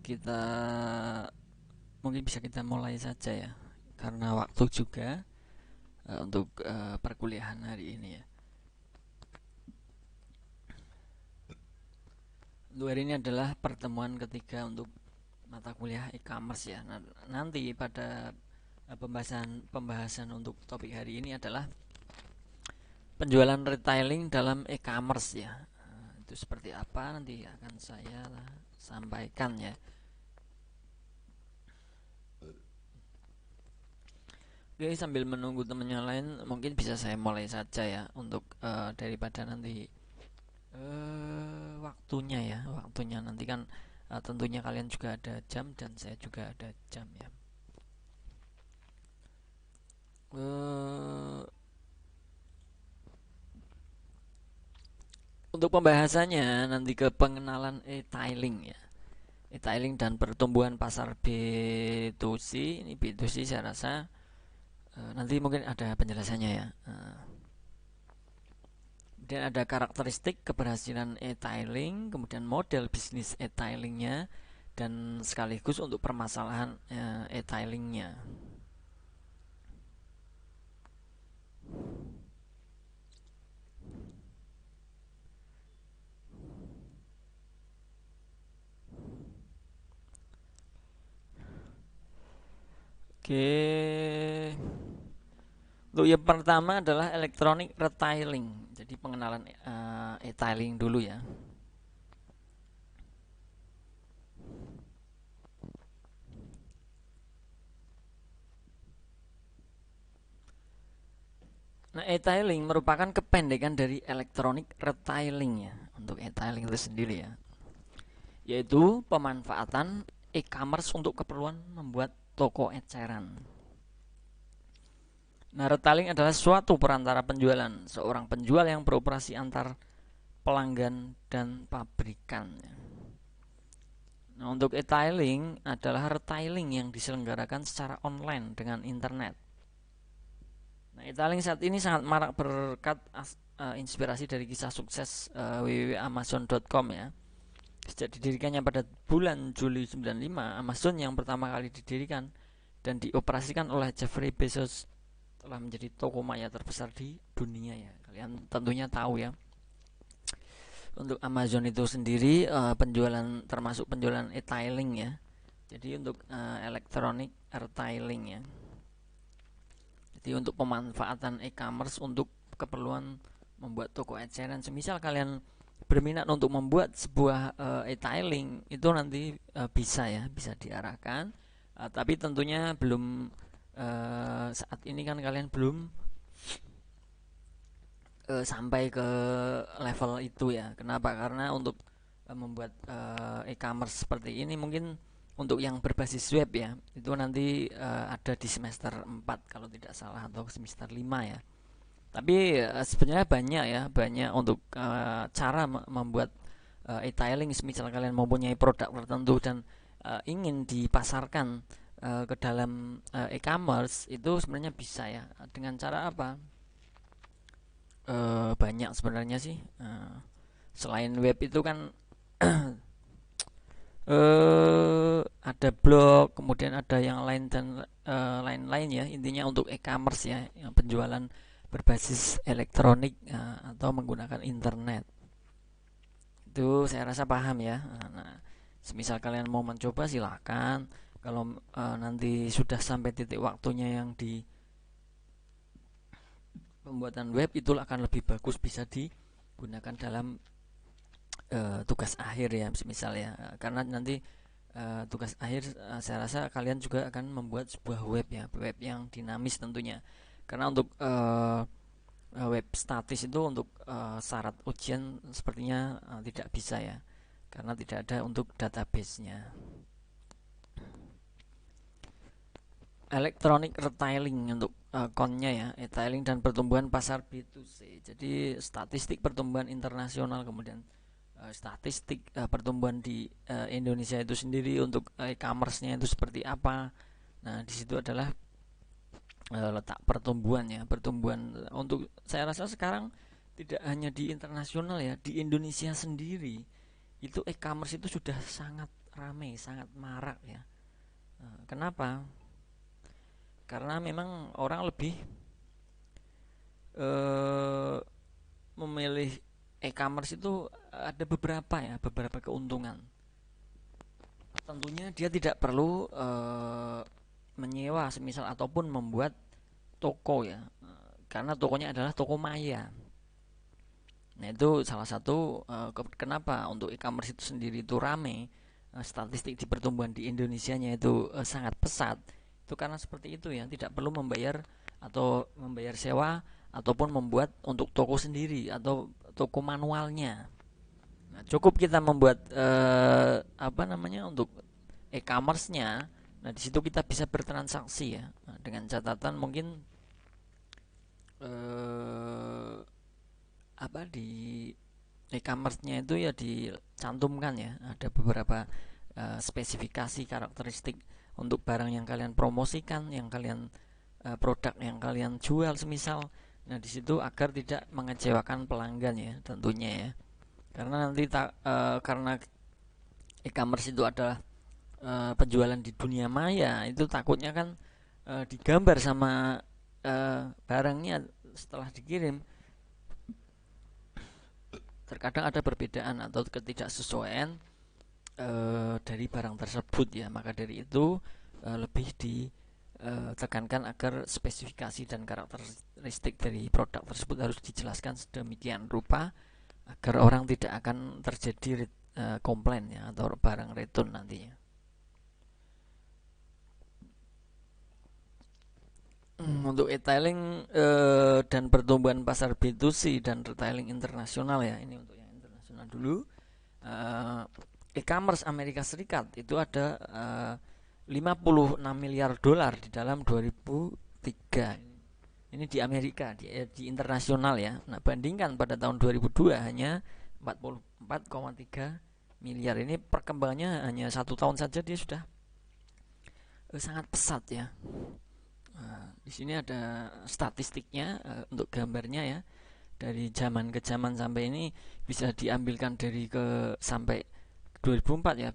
kita mungkin bisa kita mulai saja ya, karena waktu juga untuk perkuliahan hari ini ya. Untuk hari ini adalah pertemuan ketiga untuk mata kuliah e-commerce ya. Nanti pada pembahasan untuk topik hari ini adalah penjualan retailing dalam e-commerce ya. Itu seperti apa nanti akan saya sampaikan ya. Oke, sambil menunggu temennya lain, mungkin bisa saya mulai saja ya untuk daripada nanti waktunya ya, waktunya nanti kan tentunya kalian juga ada jam dan saya juga ada jam ya. Eh, untuk pembahasannya nanti ke pengenalan e-tailing ya. E-tailing dan pertumbuhan pasar B2C. Ini B2C saya rasa nanti mungkin ada penjelasannya ya. Kemudian ada karakteristik keberhasilan e-tailing, kemudian model bisnis e-tailingnya, dan sekaligus untuk permasalahan e-tailingnya. Oke. Untuk yang pertama adalah electronic retailing. Jadi pengenalan e-tailing dulu ya. Nah, e-tailing merupakan kependekan dari electronic retailing ya. Untuk e-tailing itu sendiri ya, yaitu pemanfaatan e-commerce untuk keperluan membuat toko eceran. Nah, retailing adalah suatu perantara penjualan, seorang penjual yang beroperasi antar pelanggan dan pabrikan. Nah, untuk e-tailing adalah retailing yang diselenggarakan secara online dengan internet. Nah, e-tailing saat ini sangat marak berkat inspirasi dari kisah sukses www.amazon.com ya. Sejak didirikannya pada bulan Juli 95, Amazon yang pertama kali didirikan dan dioperasikan oleh Jeffrey Bezos telah menjadi toko maya terbesar di dunia ya. Kalian tentunya tahu ya. Untuk Amazon itu sendiri penjualan termasuk penjualan e-tailing ya. Jadi untuk electronic retailing ya. Jadi untuk pemanfaatan e-commerce untuk keperluan membuat toko eceran. Semisal kalian berminat untuk membuat sebuah e-tailing, itu nanti bisa ya, bisa diarahkan. Tapi tentunya belum saat ini kan kalian belum sampai ke level itu ya. Kenapa? Karena untuk membuat e-commerce seperti ini mungkin untuk yang berbasis web ya, itu nanti ada di semester 4 kalau tidak salah, atau semester 5 ya. Tapi sebenarnya banyak ya, banyak untuk cara membuat e-tailing. Misal kalian mempunyai produk tertentu dan ingin dipasarkan ke dalam e-commerce, itu sebenarnya bisa ya. Dengan cara apa? Banyak sebenarnya sih. Selain web itu kan ada blog, kemudian ada yang lain dan lain-lain ya. Intinya untuk e-commerce ya, yang penjualan berbasis elektronik atau menggunakan internet. Itu saya rasa paham ya. Nah, semisal kalian mau mencoba silahkan. Kalau nanti sudah sampai titik waktunya yang di pembuatan web, itu akan lebih bagus bisa digunakan dalam tugas akhir ya, misal ya. Karena nanti tugas akhir saya rasa kalian juga akan membuat sebuah web ya, web yang dinamis tentunya. Karena untuk web statis itu untuk syarat ujian sepertinya tidak bisa ya, karena tidak ada untuk database-nya. Electronic retailing untuk konnya ya, retailing dan pertumbuhan pasar B2C. Jadi statistik pertumbuhan internasional, kemudian statistik pertumbuhan di Indonesia itu sendiri untuk e-commerce-nya itu seperti apa. Nah, di situ adalah letak pertumbuhan ya, pertumbuhan untuk saya rasa sekarang tidak hanya di internasional ya, di Indonesia sendiri itu e-commerce itu sudah sangat ramai, sangat marak ya. Kenapa? Karena memang orang lebih eh, memilih e-commerce itu ada beberapa keuntungan. Tentunya dia tidak perlu menyewa semisal ataupun membuat toko ya, karena tokonya adalah toko maya. Nah itu salah satu kenapa untuk e-commerce itu sendiri itu rame. Statistik di pertumbuhan di Indonesianya itu sangat pesat. Itu karena seperti itu ya, tidak perlu membayar atau membayar sewa ataupun membuat untuk toko sendiri atau toko manualnya. Nah, cukup kita membuat untuk e-commerce-nya. Nah, di situ kita bisa bertransaksi ya. Nah, dengan catatan mungkin eh, di e-commerce-nya itu ya dicantumkan ya, ada beberapa spesifikasi karakteristik untuk barang yang kalian promosikan, yang kalian produk yang kalian jual semisal. Nah, di situ agar tidak mengecewakan pelanggan ya, tentunya ya. Karena nanti karena e-commerce itu adalah penjualan di dunia maya, itu takutnya kan digambar sama barangnya setelah dikirim terkadang ada perbedaan atau ketidaksesuaian dari barang tersebut ya. Maka dari itu lebih ditekankan agar spesifikasi dan karakteristik dari produk tersebut harus dijelaskan sedemikian rupa agar orang tidak akan terjadi komplain ya atau barang return nantinya. Untuk e-tailing dan pertumbuhan pasar B2C dan retailing internasional ya, ini untuk yang internasional dulu. E-commerce Amerika Serikat itu ada 56 miliar dolar di dalam 2003. Ini di Amerika, di internasional ya. Nah, bandingkan pada tahun 2002 hanya 44,3 miliar. Ini perkembangannya hanya 1 tahun saja dia sudah sangat pesat ya. Nah, di sini ada statistiknya untuk gambarnya ya. Dari zaman ke zaman sampai ini bisa diambilkan dari ke sampai 2004 ya.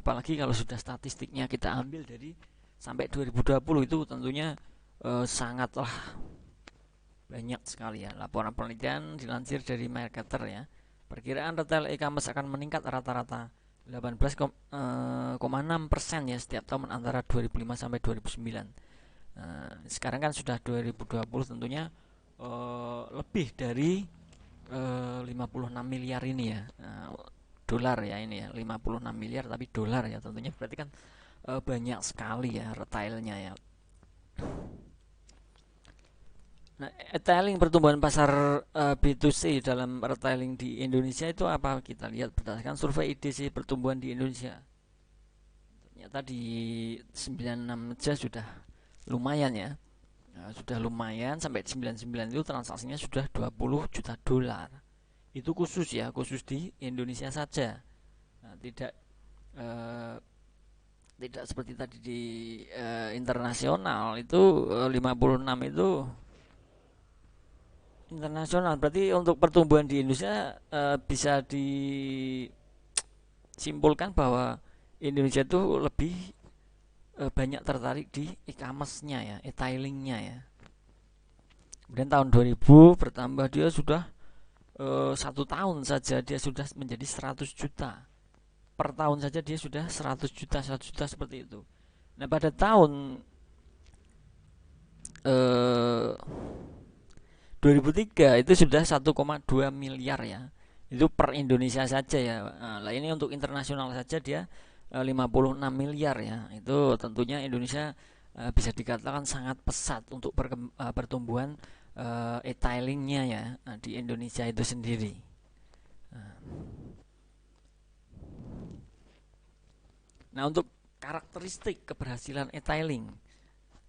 Apalagi kalau sudah statistiknya kita ambil dari sampai 2020 itu tentunya sangatlah banyak sekali ya. Laporan penelitian dilansir dari Marketer ya. Perkiraan retail e-commerce akan meningkat rata-rata 18,6% ya setiap tahun antara 2005 sampai 2009. Sekarang kan sudah 2020, tentunya lebih dari 56 miliar ini ya, dolar ya, ini ya 56 miliar tapi dolar ya, tentunya berarti kan banyak sekali ya retailnya ya. Nah, retailing pertumbuhan pasar B2C dalam retailing di Indonesia itu apa? Kita lihat berdasarkan survei IDC pertumbuhan di Indonesia. Ternyata di 96 saja sudah lumayan ya. Nah, sudah lumayan sampai 99 itu transaksinya sudah 20 juta dolar. Itu khusus ya, khusus di Indonesia saja. Nah, tidak seperti tadi di internasional itu 56 itu internasional. Berarti untuk pertumbuhan di Indonesia bisa disimpulkan bahwa Indonesia itu lebih banyak tertarik di e-commerce-nya ya, e-tailingnya ya. Kemudian tahun 2000 bertambah, dia sudah 1 tahun saja dia sudah menjadi 100 juta. Per tahun saja dia sudah 100 juta, 100 juta seperti itu. Nah, pada tahun 2003 itu sudah 1,2 miliar ya. Itu per Indonesia saja ya. Nah, ini untuk internasional saja dia 56 miliar ya. Itu tentunya Indonesia bisa dikatakan sangat pesat untuk pertumbuhan e-tailingnya ya di Indonesia itu sendiri. Nah, untuk karakteristik keberhasilan e-tailing.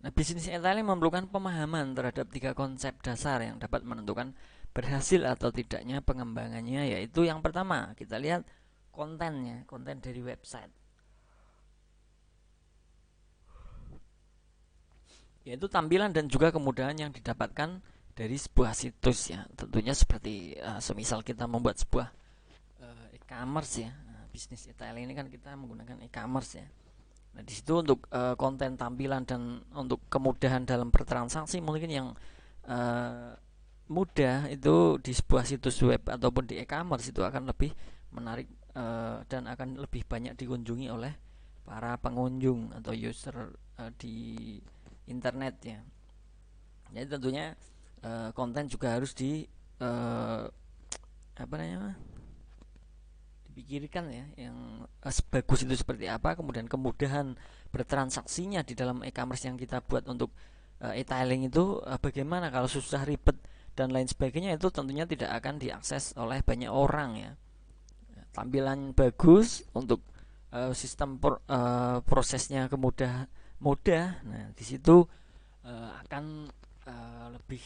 Nah, bisnis e-tailing memerlukan pemahaman terhadap 3 konsep dasar yang dapat menentukan berhasil atau tidaknya pengembangannya, yaitu yang pertama, kita lihat kontennya, konten dari website. Yaitu tampilan dan juga kemudahan yang didapatkan dari sebuah situs ya. Tentunya seperti semisal kita membuat sebuah e-commerce ya. bisnis e-tailing ini kan kita menggunakan e-commerce ya. Nah, di situ untuk konten tampilan dan untuk kemudahan dalam bertransaksi mungkin yang mudah itu di sebuah situs web ataupun di e-commerce itu akan lebih menarik dan akan lebih banyak dikunjungi oleh para pengunjung atau user di internet ya. Jadi tentunya konten juga harus apa namanya dipikirkan ya, yang sebagus itu seperti apa, kemudian kemudahan bertransaksinya di dalam e-commerce yang kita buat untuk e-tailing itu bagaimana, kalau susah, ribet dan lain sebagainya, itu tentunya tidak akan diakses oleh banyak orang ya. Tampilan bagus untuk prosesnya mudah. Nah, di situ akan lebih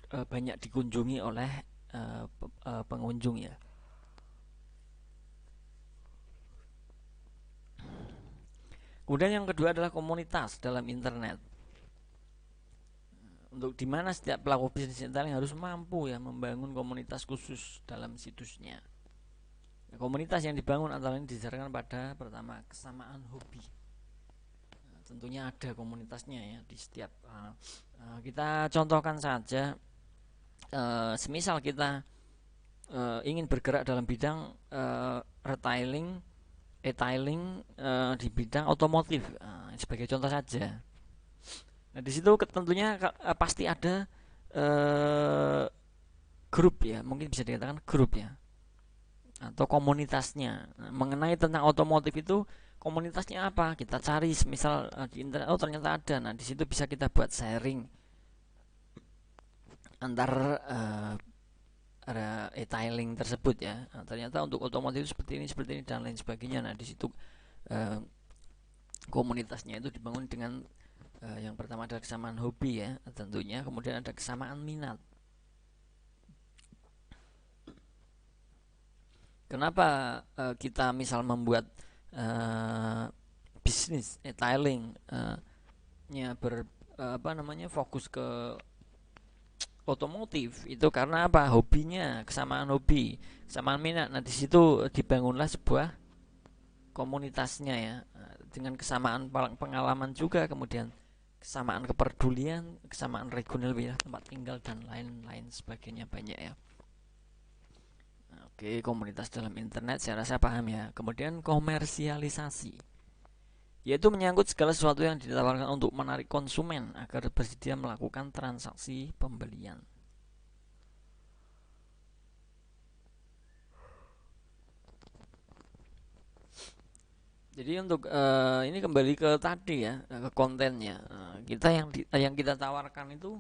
banyak dikunjungi oleh pengunjung ya. Kemudian yang kedua adalah komunitas dalam internet. Untuk dimana setiap pelaku bisnis e-tailing harus mampu ya membangun komunitas khusus dalam situsnya. Komunitas yang dibangun antara lain didasarkan pada pertama kesamaan hobi. Tentunya ada komunitasnya ya di setiap kita contohkan saja, semisal kita ingin bergerak dalam bidang retailing, e-tailing di bidang otomotif sebagai contoh saja. Nah, di situ tentunya pasti ada grup ya, mungkin bisa dikatakan grup ya, atau komunitasnya. Nah, mengenai tentang otomotif itu komunitasnya apa? Kita cari misal di internet, oh ternyata ada. Nah, di situ bisa kita buat sharing antar e-tailing tersebut ya. Nah, ternyata untuk otomotif seperti ini dan lain sebagainya. Nah, di situ komunitasnya itu dibangun dengan yang pertama adalah kesamaan hobi ya tentunya, kemudian ada kesamaan minat. Kenapa kita misal membuat bisnis e-tailing nya fokus ke otomotif, itu karena apa? Hobinya, kesamaan hobi, kesamaan minat. Nah, di situ dibangunlah sebuah komunitasnya ya, dengan kesamaan pengalaman juga, kemudian kesamaan kepedulian, kesamaan regional wilayah tempat tinggal dan lain-lain sebagainya, banyak ya. Oke, komunitas dalam internet saya rasa paham ya. Kemudian komersialisasi, yaitu menyangkut segala sesuatu yang ditawarkan untuk menarik konsumen agar bersedia melakukan transaksi pembelian. Jadi untuk ini kembali ke tadi ya, ke kontennya. Kita yang kita tawarkan itu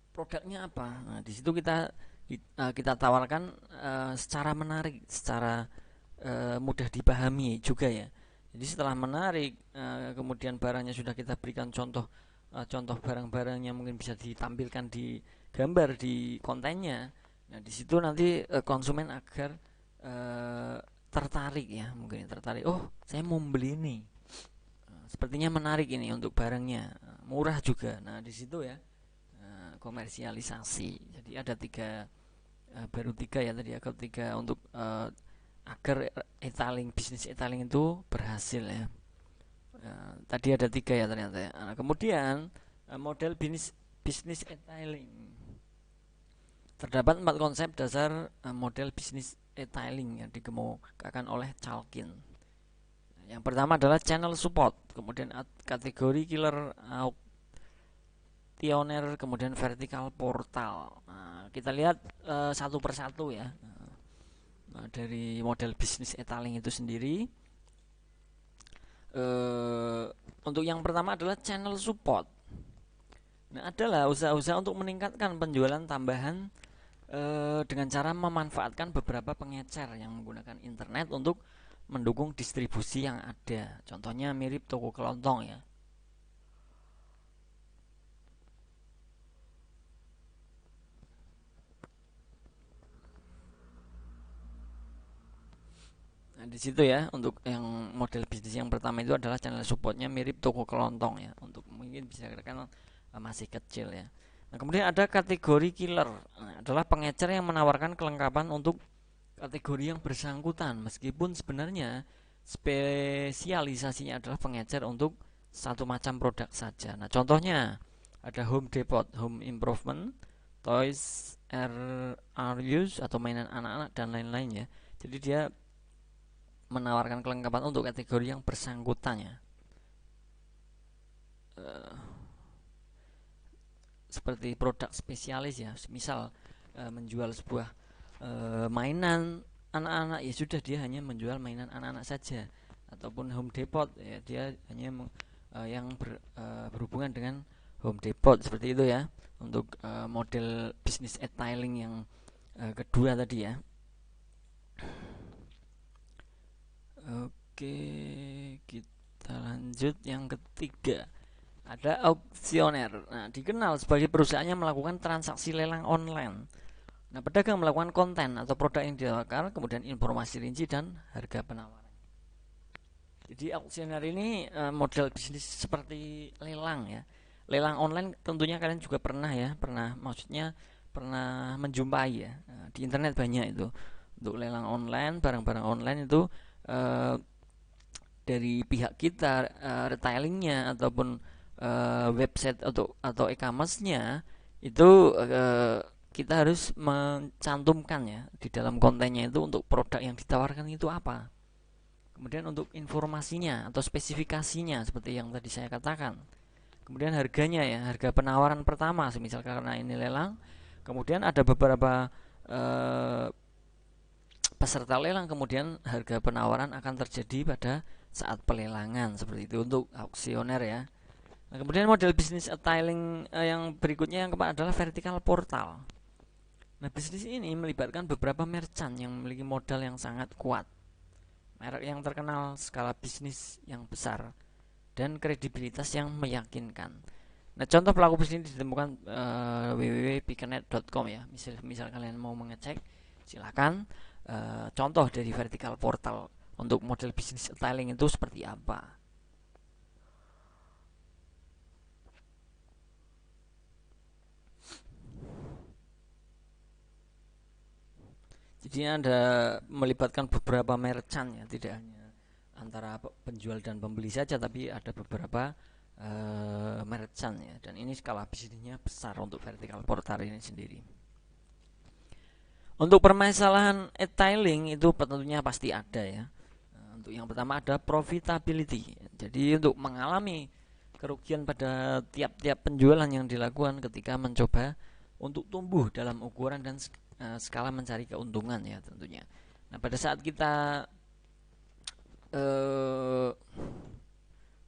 produknya apa? Nah, di situ kita tawarkan secara menarik, secara mudah dipahami juga ya. Jadi setelah menarik, kemudian barangnya sudah kita berikan contoh barang-barangnya, mungkin bisa ditampilkan di gambar di kontennya. Nah, di situ nanti konsumen agar tertarik ya, mungkin tertarik. Oh, saya mau beli ini. Sepertinya menarik ini untuk barangnya, murah juga. Nah, di situ ya komersialisasi. Jadi ada baru tiga ya tadi, ada tiga untuk agar bisnis e-tailing itu berhasil ya. Tadi ada tiga ya ternyata ya. Nah, kemudian model bisnis e-tailing. Terdapat 4 konsep dasar model bisnis e-tailing yang dikemukakan oleh Calkin. Yang pertama adalah channel support, kemudian kategori killer, pioneer, kemudian vertical portal. Nah, kita lihat satu persatu ya. Dari model bisnis e-tailing itu sendiri. Untuk yang pertama adalah channel support. Nah, adalah usaha-usaha untuk meningkatkan penjualan tambahan dengan cara memanfaatkan beberapa pengecer yang menggunakan internet untuk mendukung distribusi yang ada. Contohnya mirip toko kelontong ya. Nah, di situ ya, untuk yang model bisnis yang pertama itu adalah channel supportnya mirip toko kelontong ya, untuk mungkin bisa dikatakan masih kecil ya. Nah, kemudian ada kategori killer. Nah, adalah pengecer yang menawarkan kelengkapan untuk kategori yang bersangkutan, meskipun sebenarnya spesialisasinya adalah pengecer untuk satu macam produk saja. Nah, contohnya ada Home Depot, Home Improvement, Toys R Us atau mainan anak-anak dan lain-lain ya. Jadi dia menawarkan kelengkapan untuk kategori yang bersangkutannya. Eh, Seperti produk spesialis ya, misal menjual sebuah mainan anak-anak, ya sudah dia hanya menjual mainan anak-anak saja. Ataupun Home Depot ya, dia hanya berhubungan dengan Home Depot, seperti itu ya untuk model bisnis e-tailing yang kedua tadi ya. Oke, kita lanjut yang ketiga. Ada auksioner. Nah, dikenal sebagai perusahaan yang melakukan transaksi lelang online. Nah, pedagang melakukan konten atau produk yang ditawarkan, kemudian informasi rinci dan harga penawaran. Jadi auksioner ini model bisnis seperti lelang ya. Lelang online tentunya kalian juga pernah ya, maksudnya pernah menjumpai ya. Di internet banyak itu. Untuk lelang online, barang-barang online itu eh, dari pihak kita, retailingnya ataupun website atau e-commerce-nya itu kita harus mencantumkan ya di dalam kontennya itu untuk produk yang ditawarkan itu apa. Kemudian untuk informasinya atau spesifikasinya seperti yang tadi saya katakan. Kemudian harganya ya, harga penawaran pertama, semisal karena ini lelang. Kemudian ada beberapa eh, peserta lelang, kemudian harga penawaran akan terjadi pada saat pelelangan, seperti itu untuk auksioner ya. Nah, kemudian model bisnis tiling yang berikutnya yang keempat adalah vertical portal. Nah, bisnis ini melibatkan beberapa merchant yang memiliki modal yang sangat kuat, merek yang terkenal, skala bisnis yang besar, dan kredibilitas yang meyakinkan. Nah, contoh pelaku bisnis ditemukan www.pikenet.com ya. Misal kalian mau mengecek, silakan. Contoh dari vertical portal untuk model bisnis styling itu seperti apa. Jadi ada melibatkan beberapa merchant ya, tidak hanya antara penjual dan pembeli saja, tapi ada beberapa merchant ya. Dan ini skala bisnisnya besar untuk vertical portal ini sendiri. Untuk permasalahan e-tailing itu tentunya pasti ada ya. Untuk yang pertama ada profitability. Jadi untuk mengalami kerugian pada tiap-tiap penjualan yang dilakukan ketika mencoba untuk tumbuh dalam ukuran dan skala mencari keuntungan ya tentunya. Nah, pada saat kita eh,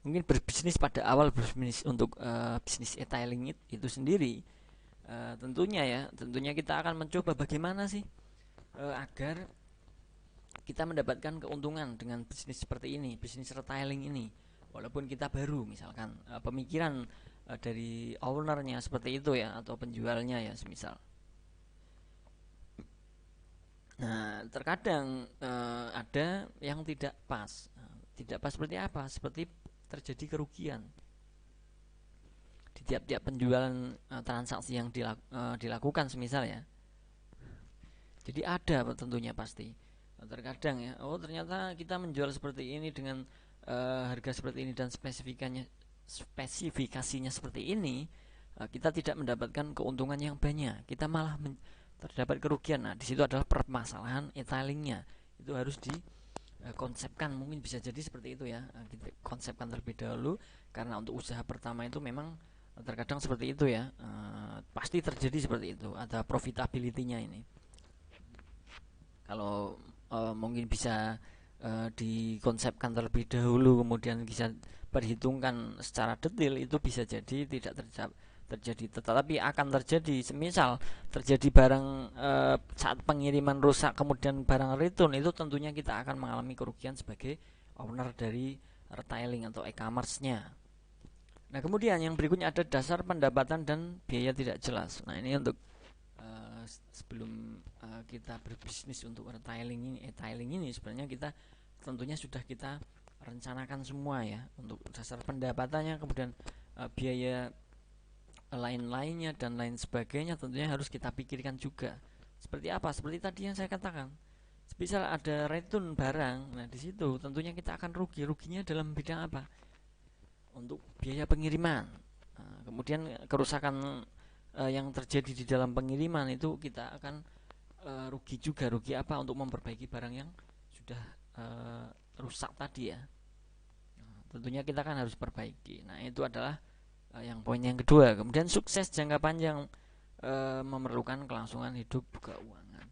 mungkin berbisnis pada awal berbisnis untuk bisnis e-tailing itu sendiri, tentunya kita akan mencoba bagaimana sih agar kita mendapatkan keuntungan dengan bisnis seperti ini, bisnis retailing ini. Walaupun kita baru, misalkan pemikiran dari ownernya seperti itu ya, atau penjualnya ya, semisal. Nah, terkadang ada yang tidak pas. Tidak pas seperti apa? Seperti terjadi kerugian di tiap-tiap penjualan transaksi yang dilakukan semisal ya. Jadi ada tentunya pasti. Terkadang ya, oh ternyata kita menjual seperti ini dengan harga seperti ini dan spesifikasinya seperti ini, kita tidak mendapatkan keuntungan yang banyak. Kita malah terdapat kerugian. Nah, di situ adalah permasalahan e-tailingnya. Itu harus dikonsepkan, mungkin bisa jadi seperti itu ya. Kita konsepkan terlebih dahulu karena untuk usaha pertama itu memang terkadang seperti itu ya. Pasti terjadi seperti itu. Ada profitability-nya ini. Kalau mungkin bisa dikonsepkan terlebih dahulu kemudian bisa perhitungkan secara detail, itu bisa jadi tidak terjadi, tetapi akan terjadi. Semisal terjadi barang saat pengiriman rusak kemudian barang return, itu tentunya kita akan mengalami kerugian sebagai owner dari retailing atau e-commerce-nya. Nah, kemudian yang berikutnya ada dasar pendapatan dan biaya tidak jelas. Nah, ini untuk sebelum kita berbisnis untuk retailing ini sebenarnya kita tentunya sudah kita rencanakan semua ya, untuk dasar pendapatannya, kemudian biaya lain-lainnya dan lain sebagainya tentunya harus kita pikirkan juga. Seperti apa? Seperti tadi yang saya katakan, Misal ada return barang, nah di situ tentunya kita akan rugi. Ruginya dalam bidang apa? Untuk biaya pengiriman. Nah, kemudian kerusakan yang terjadi di dalam pengiriman itu kita akan rugi juga. Rugi apa? Untuk memperbaiki barang yang sudah rusak tadi ya. Nah, tentunya kita kan harus perbaiki. Nah itu adalah yang poin yang kedua. Kemudian sukses jangka panjang memerlukan kelangsungan hidup keuangan.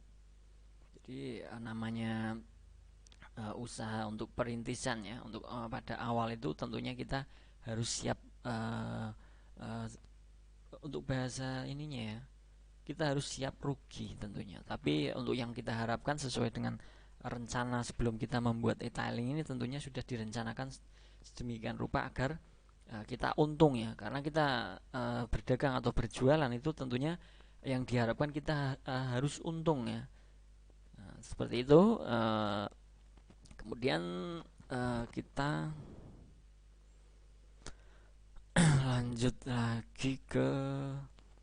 Jadi namanya usaha untuk perintisan ya, untuk pada awal itu tentunya kita harus siap uh, untuk bahasa ininya ya, kita harus siap rugi tentunya. Tapi untuk yang kita harapkan sesuai dengan rencana sebelum kita membuat e-tailing ini tentunya sudah direncanakan sedemikian rupa agar kita untung ya, karena kita berdagang atau berjualan itu tentunya yang diharapkan kita harus untung ya. Nah, seperti itu. Kemudian kita lanjut lagi ke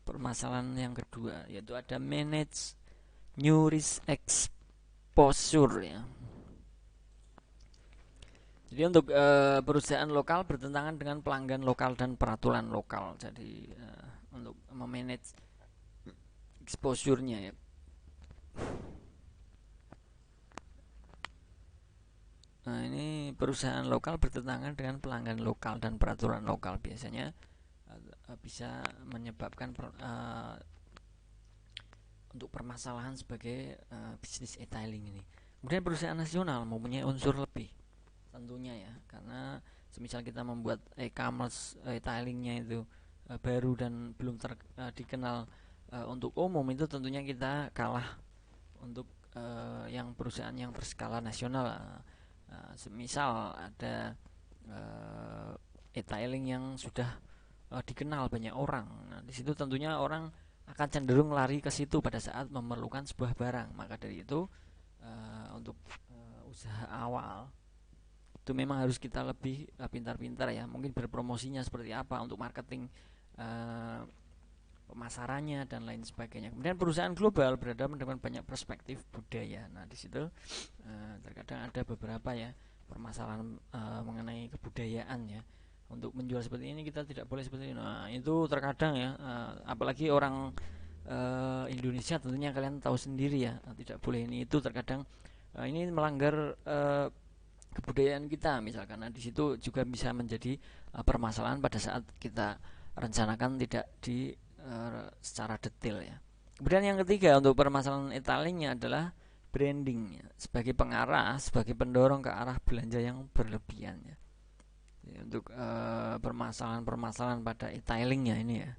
permasalahan yang kedua, yaitu ada manage new risk exposure ya. Jadi untuk perusahaan lokal bertentangan dengan pelanggan lokal dan peraturan lokal. Jadi untuk memanage exposure-nya ya. Nah, ini perusahaan lokal bertentangan dengan pelanggan lokal dan peraturan lokal. Biasanya bisa menyebabkan untuk permasalahan sebagai bisnis e-tailing ini. Kemudian perusahaan nasional mempunyai unsur lebih tentunya ya, karena semisal kita membuat e-commerce e-tailingnya itu baru dan belum dikenal untuk umum, itu tentunya kita kalah untuk yang perusahaan yang berskala nasional. Semisal ada e-tailing yang sudah dikenal banyak orang. Nah, di situ tentunya orang akan cenderung lari ke situ pada saat memerlukan sebuah barang. Maka dari itu untuk usaha awal itu memang harus kita lebih pintar-pintar ya, mungkin berpromosinya seperti apa, untuk marketing pemasarannya dan lain sebagainya. Kemudian perusahaan global berhadapan dengan banyak perspektif budaya. Nah di situ terkadang ada beberapa ya permasalahan mengenai kebudayaan ya. Untuk menjual seperti ini kita tidak boleh seperti ini. Nah itu terkadang ya, apalagi orang Indonesia tentunya kalian tahu sendiri ya, tidak boleh ini itu. Terkadang ini melanggar kebudayaan kita misalkan. Nah di situ juga bisa menjadi permasalahan pada saat kita rencanakan tidak di secara detail ya. Kemudian yang ketiga untuk permasalahan e-tailingnya adalah branding ya, sebagai pengarah, sebagai pendorong ke arah belanja yang berlebihan ya. Jadi, untuk permasalahan-permasalahan pada e-tailingnya ini ya.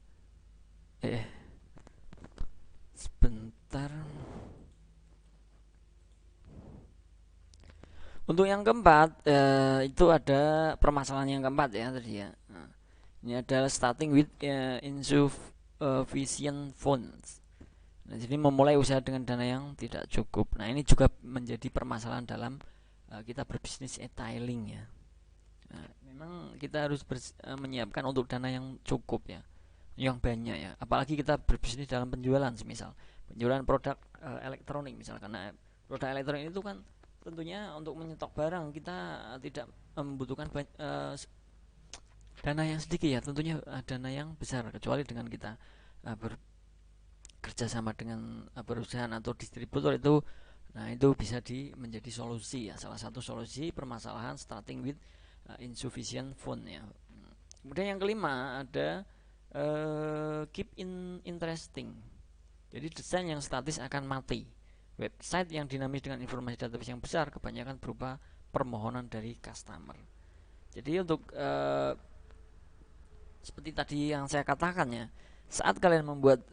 Sebentar. Untuk yang keempat itu ada permasalahan yang keempat ya tadi ya. Nah, ini adalah starting with insufficient funds. Nah, jadi memulai usaha dengan dana yang tidak cukup. Nah, ini juga menjadi permasalahan dalam kita berbisnis e-tailing ya. Nah, memang kita harus menyiapkan untuk dana yang cukup ya, yang banyak ya. Apalagi kita berbisnis dalam penjualan, semisal penjualan produk elektronik misalkan. Nah, produk elektronik itu kan tentunya untuk menyetok barang kita tidak membutuhkan dana yang sedikit ya, tentunya dana yang besar, kecuali dengan kita bekerja sama dengan perusahaan atau distributor itu. Nah itu bisa menjadi solusi ya, salah satu solusi permasalahan starting with insufficient fund ya. Kemudian yang kelima ada keep interesting. Jadi desain yang statis akan mati. Website yang dinamis dengan informasi database yang besar kebanyakan berupa permohonan dari customer. Jadi untuk seperti tadi yang saya katakan ya, saat kalian membuat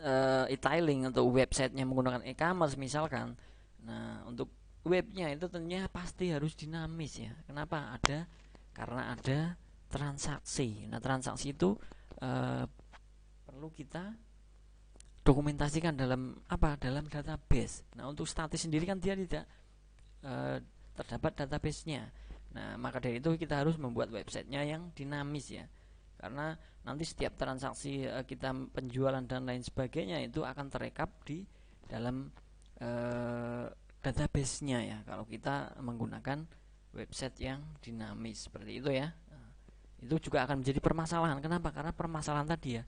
e-tailing untuk websitenya menggunakan e-commerce misalkan, nah untuk webnya itu tentunya pasti harus dinamis ya. Kenapa? Karena ada transaksi. Nah transaksi itu perlu kita dokumentasikan dalam apa? Dalam database. Nah untuk statis sendiri kan dia tidak terdapat database-nya. Nah maka dari itu kita harus membuat websitenya yang dinamis ya, karena nanti setiap transaksi kita penjualan dan lain sebagainya itu akan terekap di dalam database-nya ya kalau kita menggunakan website yang dinamis seperti itu ya. Nah, itu juga akan menjadi permasalahan. Kenapa? Karena permasalahan tadi ya.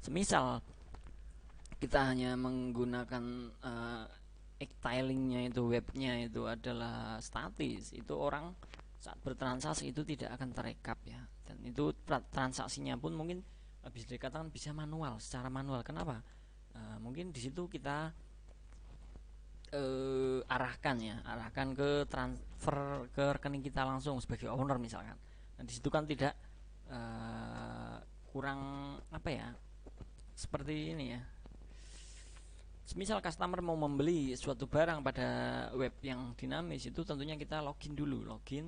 Semisal kita hanya menggunakan tiling-nya itu, webnya itu adalah statis, itu orang saat bertransaksi itu tidak akan terekap ya, dan itu transaksinya pun mungkin bisa dikatakan bisa manual, secara manual. Kenapa? Mungkin di situ kita arahkan ke transfer ke rekening kita langsung sebagai owner misalkan. Nah di situ kan tidak kurang apa ya, seperti ini ya. Misal customer mau membeli suatu barang pada web yang dinamis, itu tentunya kita login dulu,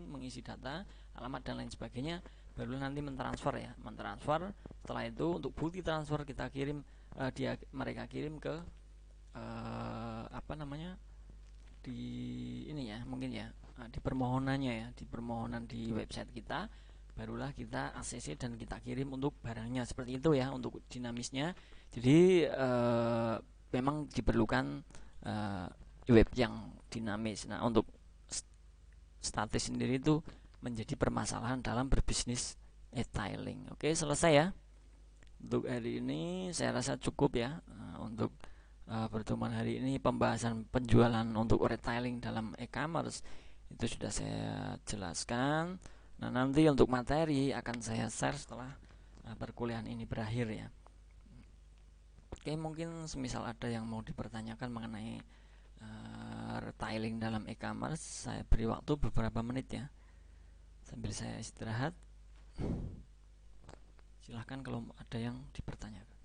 mengisi data, alamat dan lain sebagainya, baru nanti mentransfer ya, setelah itu untuk bukti transfer kita kirim, mereka kirim ke apa namanya, di ini ya mungkin ya, di permohonannya ya, di permohonan di website kita, barulah kita ACC dan kita kirim untuk barangnya, seperti itu ya untuk dinamisnya. Jadi memang diperlukan web yang dinamis. Nah untuk statis sendiri itu menjadi permasalahan dalam berbisnis e-tailing. Oke, selesai ya untuk hari ini. Saya rasa cukup ya untuk pertemuan hari ini. Pembahasan penjualan untuk retailing dalam e-commerce itu sudah saya jelaskan. Nah nanti untuk materi akan saya share setelah perkuliahan ini berakhir ya. Oke, mungkin semisal ada yang mau dipertanyakan mengenai retailing dalam e-commerce, saya beri waktu beberapa menit ya sambil saya istirahat. Silahkan kalau ada yang dipertanyakan.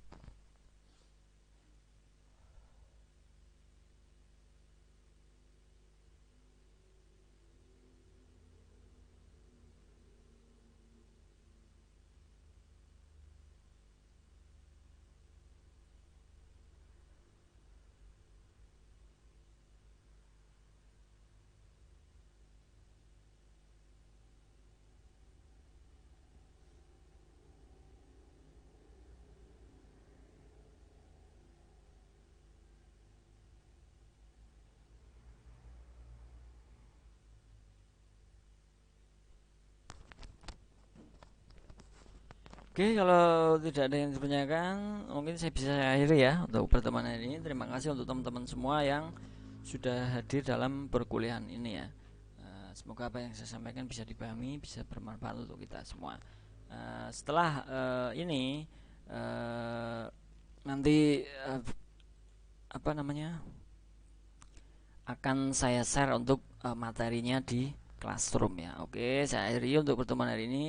Oke, kalau tidak ada yang ditanyakan, mungkin saya bisa akhiri ya untuk pertemuan hari ini. Terima kasih untuk teman-teman semua yang sudah hadir dalam perkuliahan ini ya. Semoga apa yang saya sampaikan bisa dipahami, bisa bermanfaat untuk kita semua. Setelah ini nanti apa namanya, akan saya share untuk materinya di Classroom ya. Oke, saya akhiri untuk pertemuan hari ini.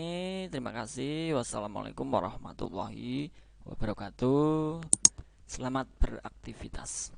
Terima kasih. Wassalamualaikum warahmatullahi wabarakatuh. Selamat beraktivitas.